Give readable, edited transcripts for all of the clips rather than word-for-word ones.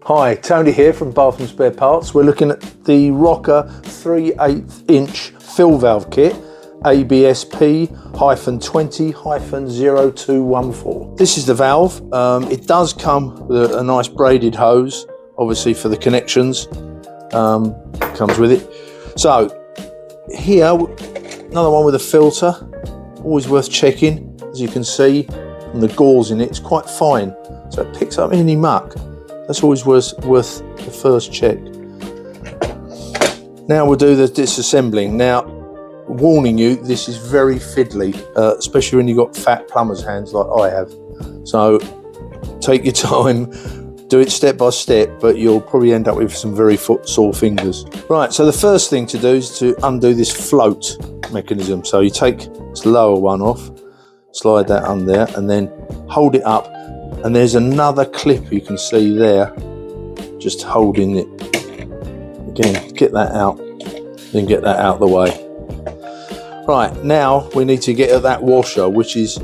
Hi, Tony here from Bathroom Spare Parts. We're looking at the Roca 3/8" fill valve kit, ABSP-20-0214. This is the valve. It does come with a nice braided hose, obviously for the connections. Comes with it. So here, another one with a filter, always worth checking. As you can see from the gauze in it, it's quite fine, so it picks up any muck. That's always worth the first check. Now we'll do the disassembling. Now, warning you, this is very fiddly, especially when you've got fat plumber's hands like I have. So take your time, do it step by step, but you'll probably end up with some very sore fingers. Right, so the first thing to do is to undo this float mechanism. So you take this lower one off, slide that under there, and then hold it up. And there's another clip you can see there, just holding it. Again, get that out, then get that out of the way. Right, now we need to get at that washer, which is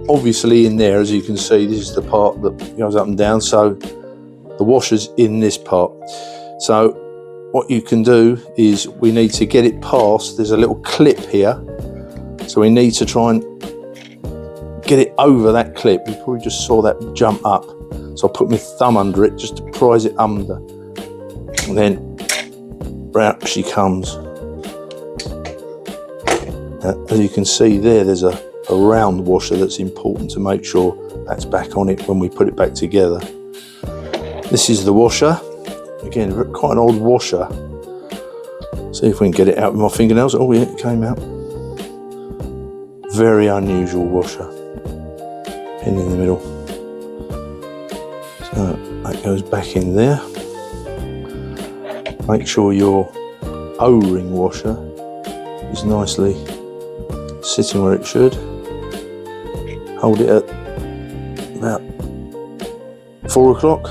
obviously in there. As you can see, this is the part that goes up and down, so the washer's in this part. So what you can do is we need to get it past, there's a little clip here, so we need to try and get it over that clip. You probably just saw that jump up, so I'll put my thumb under it just to prise it under, and then out she comes. As you can see there's a round washer that's important to make sure that's back on it when we put it back together. This is the washer, again quite an old washer. See if we can get it out with my fingernails. Oh yeah, it came out. Very unusual washer. Pin in the middle, so that goes back in there. Make sure your O-ring washer is nicely sitting where it should. Hold it at about 4 o'clock,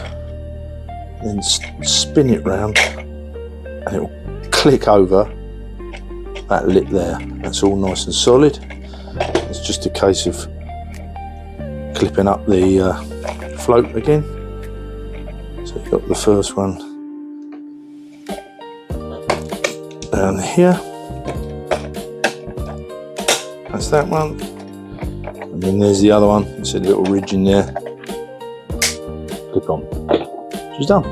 then spin it round and it will click over that lip there. That's all nice and solid. It's just a case of clipping up the float again. So you've got the first one down here. That's that one. And then there's the other one. It's a little ridge in there. Clip on. She's done.